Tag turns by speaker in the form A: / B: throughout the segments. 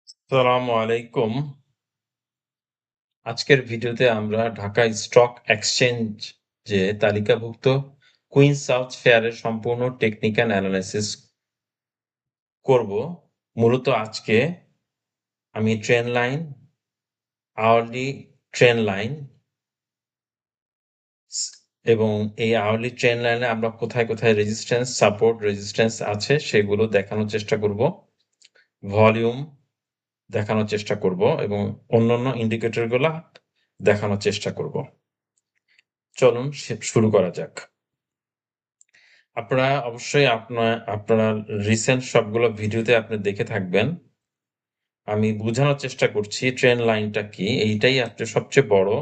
A: আসসালামু আলাইকুম। আজকের ভিডিওতে আমরা ঢাকা স্টক এক্সচেঞ্জ যে তালিকাভুক্ত কুইন সাউথ ফেয়ারের সম্পূর্ণ টেকনিক্যাল অ্যানালাইসিস করব। মূলত আজকে আমি trend line, hourly trend line এবং এই আওয়ারলি ট্রেন্ড লাইনে আমরা কোথায় রেজিস্ট্যান্স, সাপোর্ট, রেজিস্ট্যান্স আছে সেগুলো দেখানোর চেষ্টা করব। ভলিউম দেখানোর চেষ্টা করব এবং অন্যান্য ইন্ডিকেটর গুলা দেখানোর চেষ্টা করব। চলুন শুরু করা যাক। আপনারা অবশ্যই আপনার রিসেন্ট সবগুলো ভিডিওতে আপনি দেখে থাকবেন। আমি বুঝানোর চেষ্টা করছি ট্রেন্ড লাইনটা কি? এইটাই সবচেয়ে বড়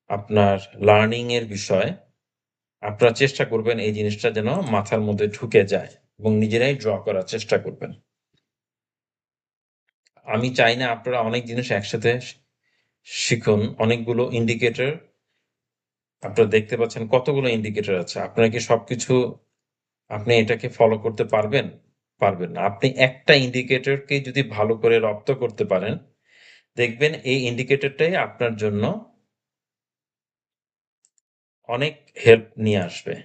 A: আপনার লার্নিং এর বিষয়। আপনারা চেষ্টা করবেন এই জিনিসটা যেন মাথার মধ্যে ঢুকে যায় এবং নিজেরাই ড্র করার চেষ্টা করবেন। আমি চাই না আপনারা অনেক জিনিস একসাথে শিখুন। অনেকগুলো ইন্ডিকেটর আপনারা দেখতে পাচ্ছেন কতগুলো ইন্ডিকেটর আছে। আপনারা কি সবকিছু আপনি এটাকে ফলো করতে পারবেন? পারবেন না। আপনি একটা ইন্ডিকেটরকে যদি ভালো করে রপ্ত করতে পারেন, দেখবেন এই ইন্ডিকেটরটাই আপনার জন্য অনেক হেল্প নিয়ে আসবে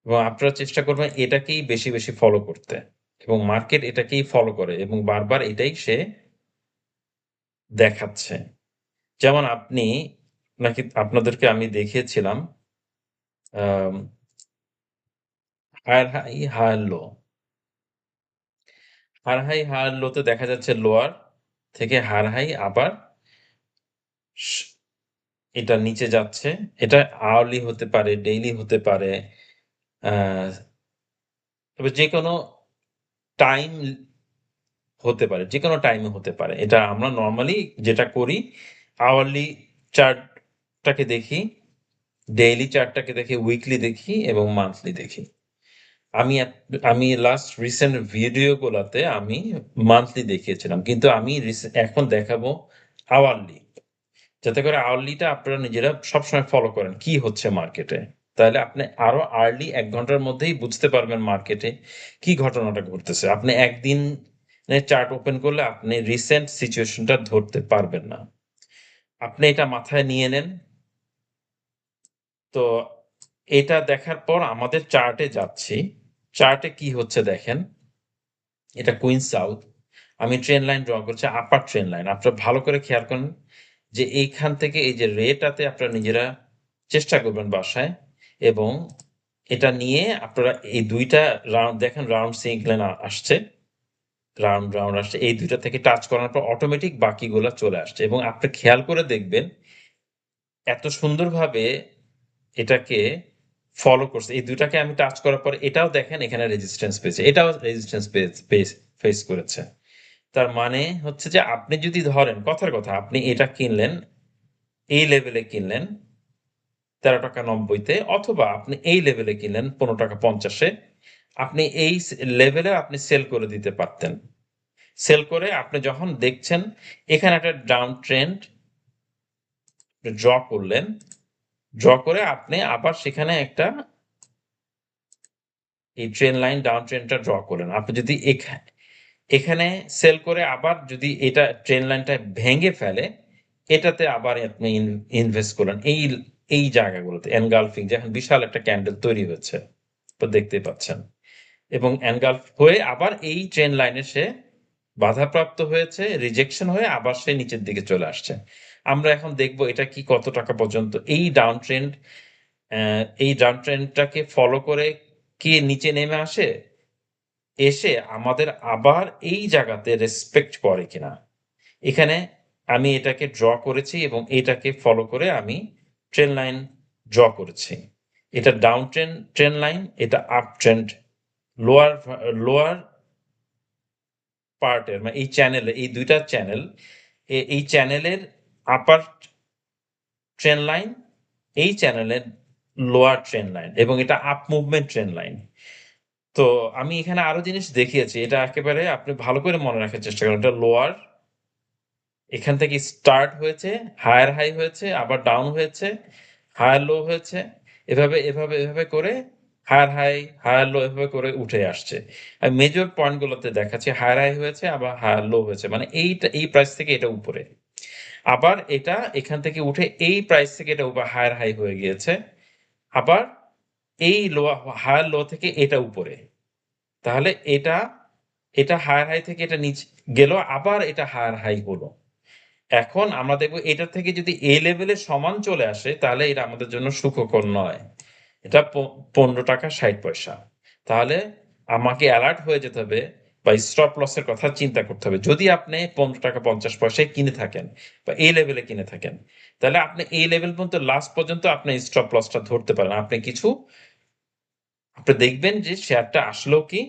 A: এবং আপনারা চেষ্টা করবেন এটাকেই বেশি ফলো করতে এবং মার্কেট এটাকেই ফলো করে এবং বারবার এটাই সে দেখাচ্ছে। যেমন আপনাদেরকে আমি দেখিয়েছিলাম um higher high, higher low. Higher high, higher লোতে দেখা যাচ্ছে লোয়ার থেকে হায়ার হাই আবার স এটা নিচে যাচ্ছে। এটা আওয়ারলি হতে পারে, ডেইলি হতে পারে। আ তবে যেকোনো টাইম হতে পারে। যেকোনো টাইমে হতে পারে। এটা আমরা নরমালি যেটা করি আওয়ারলি চার্টটাকে দেখি, ডেইলি চার্টটাকে দেখি, উইকলি দেখি এবং মান্থলি দেখি। আমি এক আমি লাস্ট রিসেন্ট ভিডিওগুলাতে আমি মান্থলি দেখিয়েছিলাম। কিন্তু আমি এখন দেখাবো আওয়ারলি। যাতে করে আওয়ারলিটা আপনারা নিজেরা সবসময় ফলো করেন। কি হচ্ছে মার্কেটে? তাহলে আপনি আরো আর্লি ১ ঘন্টার মধ্যেই বুঝতে পারবেন মার্কেটে কি ঘটনাটা ঘটতেছে। আপনি একদিনের চার্ট ওপেন করলে আপনি রিসেন্ট সিচুয়েশনটা ধরতে পারবেন না। আপনি এটা মাথায় নিয়ে নেন। তো এটা দেখার পর আমাদের চার্টে যাচ্ছি। চার্টে কি হচ্ছে দেখেন। এটা কুইন সাউথ। আমি ট্রেন্ড লাইন ড্র করছি আপার ট্রেন্ড লাইন। আপনারা ভালো করে খেয়াল করেন যে এইখান থেকে এই যে রেটাতে আপনারা নিজেরা চেষ্টা করবেন বাসায় এবং এটা নিয়ে আপনারা এই ২ টা রাউন্ড দেখেন রাউন্ড সিগন্যাল আসছে। রাউন্ড আসছে। এই ২ টা থেকে টাচ করার পর অটোমেটিক বাকিগুলা চলে আসছে এবং আপনি খেয়াল করে দেখবেন এত সুন্দরভাবে এটাকে ফলো করছে। এই ২ টাকে আমি টাচ করার পরে এটাও দেখেন এখানে রেজিস্ট্যান্স পেয়েছে। এটাও রেজিস্ট্যান্স ফেস করেছে। তার মানে হচ্ছে যে আপনি যদি ধরেন কথার কথা আপনি এটা কিনলেন, এই লেভেলে কিনলেন ৳১৩.৯০ তে অথবা আপনি এই লেভেলে কিনলেন ৳১৫.৫০ এ। আপনি এই লেভেলে আপনি সেল করে দিতে পারতেন। সেল করে আপনি যখন দেখছেন এখানে একটা ডাউন ট্রেন্ড ড্র করলেন। ড্র করে আপনি আবার সেখানে একটা এই ট্রেন্ড লাইন ডাউন ট্রেন্ডটা ড্র করলেন। আপনি যদি এখানে সেল করে আবার যদি এটা ট্রেন্ড লাইনটা ভেঙে ফেলে, এটাতে আবার আপনি ইনভেস্ট করলেন। এই জায়গাগুলোতে এনগালফিং যেখানে বিশাল একটা ক্যান্ডেল তৈরি হয়েছে। তো দেখতেই পাচ্ছেন। এবং এনগালফ হয়ে আবার এই ট্রেন্ড লাইনে সে বাধাপ্রাপ্ত হয়েছে, রিজেকশন হয়ে আবার সে নিচের দিকে চলে আসছে। আমরা এখন দেখব এটা কি কত টাকা পর্যন্ত এই ডাউন ট্রেন্ডটাকে ফলো করে কি নিচে নেমে আসে? এসে আমাদের আবার এই জায়গাতে রেসপেক্ট করে কিনা। এখানে আমি এটাকে ড্র করেছি এবং এটাকে ফলো করে আমি ট্রেন্ড লাইন ড্র করেছি। এটা ডাউন ট্রেন্ড লাইন, এটা আপ ট্রেন্ড লোয়ার লোয়ার পার্টের মানে এই চ্যানেলে এই ২ টা চ্যানেল এই চ্যানেলের আপার ট্রেন্ড লাইন, এই চ্যানেলের লোয়ার ট্রেন্ড লাইন এবং এটা আপ মুভমেন্ট ট্রেন্ড লাইন। তো আমি এখানে আরো জিনিস দেখিয়েছি। এটা একেবারে আপনি ভালো করে মনে রাখার চেষ্টা করেন। এটা লোয়ার এখান থেকে স্টার্ট হয়েছে, হায়ার হাই হয়েছে, আবার ডাউন হয়েছে, হায়ার লো হয়েছে। এভাবে করে হায়ার হাই, হায়ার লো এভাবে করে উঠে আসছে। আর মেজর পয়েন্ট গুলোতে দেখাচ্ছি হায়ার হাই হয়েছে আবার হায়ার লো হয়েছে। মানে এই প্রাইস থেকে এটা উপরে। আবার এটা এখান থেকে উঠে এই প্রাইস থেকে এটা হায়ার হাই হয়ে গিয়েছে। আবার এই হায়ার লো থেকে এটা উপরে। তাহলে এটা হায়ার হাই থেকে এটা নিচে গেল, আবার এটা হায়ার হাই হলো। এখন আমরা দেখব এটা থেকে যদি এই লেভেলে সমান চলে আসে তাহলে এটা আমাদের জন্য সুখকর নয়। এটা ৳15.৬০। তাহলে আমাকে অ্যালার্ট হয়ে যেতে হবে বা স্টপ লসের কথা চিন্তা করতে হবে। যদি আপনি ৳15.৫০ কিনে থাকেন বা এই লেভেলে কিনে থাকেন, তাহলে আপনি এই লেভেল পর্যন্ত লাস্ট পর্যন্ত আপনি স্টপ লসটা ধরতে পারেন। আপনি দেখবেন যে শেয়ারটা আসলেও কি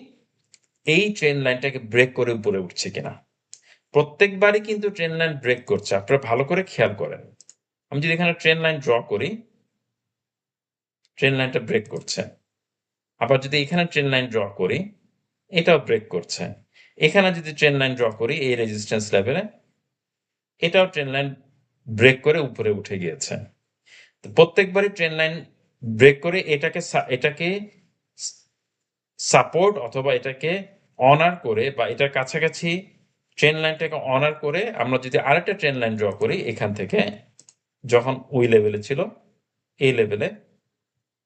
A: এই ট্রেন্ড লাইনটাকে ব্রেক করে উপরে উঠছে কিনা। প্রত্যেকবারই কিন্তু ট্রেন্ড লাইন ব্রেক করছে। আপনারা ভালো করে খেয়াল করেন। আমি যদি এখানে ট্রেন্ড লাইন ড্র করি, ট্রেন্ড লাইনটা ব্রেক করছে। আবার যদি এখানে ট্রেন্ড লাইন ড্র করি, এটাও ব্রেক করছে। এখানে যদি ট্রেন্ড লাইন ড্র করি এই রেজিস্ট্যান্স লেভেলে, এটাও ট্রেন্ড লাইন ব্রেক করে উপরে উঠে গিয়েছে। তো প্রত্যেকবারই ট্রেন্ড লাইন ব্রেক করে এটাকে সাপোর্ট অথবা এটাকে অনার করে বা এটার কাছাকাছি ট্রেন্ড লাইনটাকে অনার করে আমরা যদি আরেকটা ট্রেন্ড লাইন ড্র করি এখান থেকে, যখন ওই লেভেলে ছিল এই লেভেলে,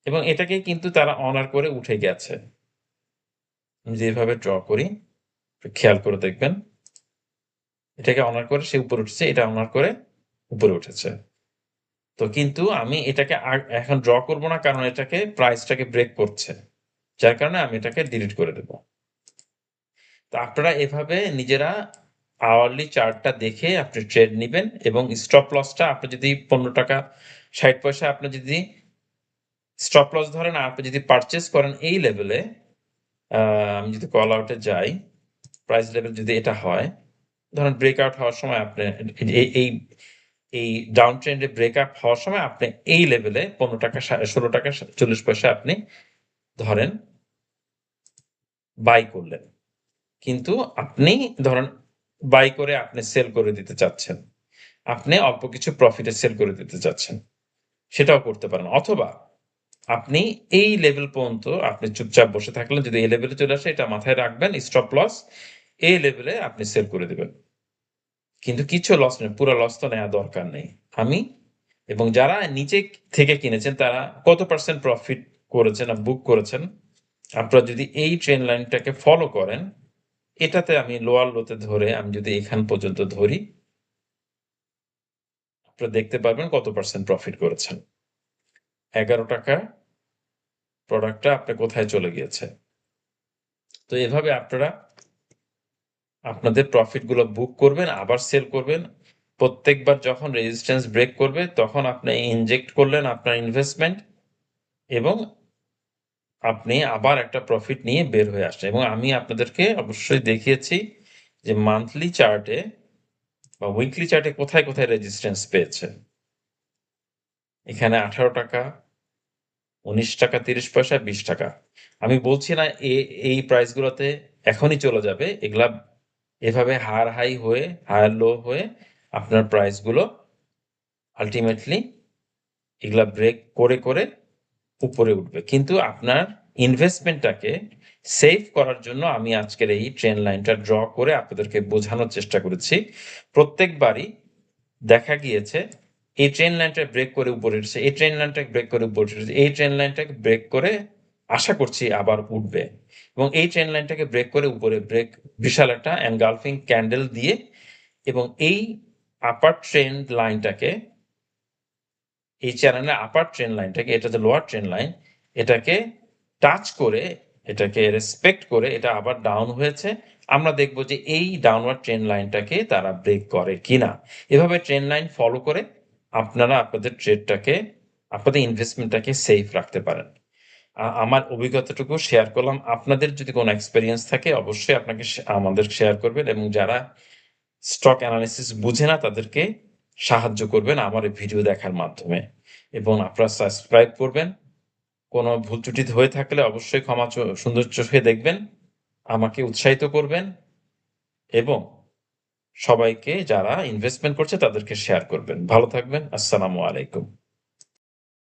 A: এবং এটাকে কিন্তু তারা অনার করে উঠে গেছে। আমি যেভাবে ড্র করি খেয়াল করে দেখবেন, এটাকে অনার করে সে উপরে উঠেছে, এটা অনার করে উপরে উঠেছে। তো কিন্তু আমি এটাকে এখন ড্র করব না, কারণ এটাকে প্রাইসটাকে ব্রেক করছে, যার কারণে আমি এটাকে ডিলিট করে দেব। তো আপনারা এভাবে নিজেরা আওয়ারলি চার্টটা দেখে আপনি ট্রেড নিবেন, এবং স্টপ লসটা আপনি যদি ৳15.৬০ আপনি যদি স্টপ লস ধরেন আর আপনি যদি পারচেজ করেন এই লেভেলে, আমি যদি কল আউটে যাই, প্রাইস লেভেল যদি এটা হয়, ধরেন ব্রেকআউট হওয়ার সময় আপনি এই ডাউন ট্রেন্ডে ব্রেকআপ হওয়ার সময় আপনি এই লেভেলে ৳16.40 আপনি ধরেন বাই করলেন। কিন্তু আপনি ধরেন বাই করে আপনি সেল করে দিতে চাচ্ছেন। আপনি অল্প কিছু প্রফিটে সেল করে দিতে চাচ্ছেন। সেটাও করতে পারেন। অথবা আপনি এই লেভেল পর্যন্ত আপনি চুপচাপ বসে থাকলেন। যদি এই লেভেলে চলে আসে এটা মাথায় রাখবেন স্টপ লস। এই লেভেলে আপনি সেল করে দিবেন। কিন্তু কিছু লস নেই, পুরা লস তো নেয়া দরকার নেই। আমি এবং যারা নিচে থেকে কিনেছেন তারা কত পার্সেন্ট প্রফিট করেছেন বা বুক করেছেন, আপনারা যদি এই ট্রেন্ড লাইনটাকে ফলো করেন, এটাতে আমি লোয়ার লোতে ধরে আমি যদি এখান পর্যন্ত ধরি, আপনারা দেখতে পারবেন কত পার্সেন্ট প্রফিট করেছেন। ৳11 প্রোডাক্টটা আপনার কোথায় চলে গিয়েছে। তো এভাবে আপনারা আপনাদের প্রফিট গুলো বুক করবেন, আবার সেল করবেন। প্রত্যেকবার যখন রেজিস্ট্যান্স ব্রেক করবে তখন আপনি ইনজেক্ট করলেন আপনার ইনভেস্টমেন্ট, এবং আপনি আবার একটা প্রফিট নিয়ে বের হয়ে আসছেন। এবং আমি আপনাদেরকে অবশ্যই দেখিয়েছি যে মান্থলি চার্টে বা উইকলি চার্টে কোথায়, কোথায় রেজিস্ট্যান্স পেয়েছে। এখানে ৳18, ৳19, ৳30, ৳20। আমি বলছি না এই প্রাইস গুলোতে এখনই চলে যাবে। এগুলা এভাবে হায়ার হাই হয়ে, হায়ার লো হয়ে আপনার প্রাইস গুলো আল্টিমেটলি এগুলা ব্রেক করে উপরে উঠবে। কিন্তু আপনার ইনভেস্টমেন্টটাকে সেভ করার জন্য আমি আজকের এই ট্রেন্ড লাইনটা ড্র করে আপনাদেরকে বোঝানোর চেষ্টা করেছি। প্রত্যেকবারই দেখা গিয়েছে এই ট্রেন্ড লাইনটা ব্রেক করে উপরে উঠছে, এই ট্রেন্ড লাইনটা ব্রেক করে উপরে উঠেছে, এই ট্রেন্ড লাইনটাকে ব্রেক করে আশা করছি আবার উঠবে, এবং এই ট্রেন্ড লাইনটাকে ব্রেক করে উপরে বিশাল একটা এনগালফিং ক্যান্ডেল দিয়ে, এবং এই আপার ট্রেন্ড লাইনটাকে, এই চ্যানেলের আপার ট্রেন্ড লাইনটাকে, এটা যে লোয়ার ট্রেন্ড লাইন, এটাকে টাচ করে, এটাকে রেসপেক্ট করে এটা আবার ডাউন হয়েছে। আমরা দেখব যে এই ডাউনওয়ার্ড ট্রেন্ড লাইনটাকে তারা ব্রেক করে কিনা। এভাবে ট্রেন্ড লাইন ফলো করে আপনারা আপনাদের ট্রেডটাকে, আপনাদের ইনভেস্টমেন্টটাকে সেফ রাখতে পারেন। আমার অভিজ্ঞতাটুকু শেয়ার করলাম। আপনাদের যদি কোনো এক্সপেরিয়েন্স থাকে অবশ্যই আপনাকে আমাদের শেয়ার করবেন, এবং যারা স্টক অ্যানালিসিস বুঝে না তাদেরকে সাহায্য করবেন আমার এই ভিডিও দেখার মাধ্যমে, এবং আপনারা সাবস্ক্রাইব করবেন। কোনো ভুল ত্রুটি হয়ে থাকলে অবশ্যই সুন্দর চোখে দেখবেন, আমাকে উৎসাহিত করবেন, এবং সবাইকে যারা ইনভেস্টমেন্ট করছে তাদেরকে শেয়ার করবেন। ভালো থাকবেন। আসসালামু আলাইকুম।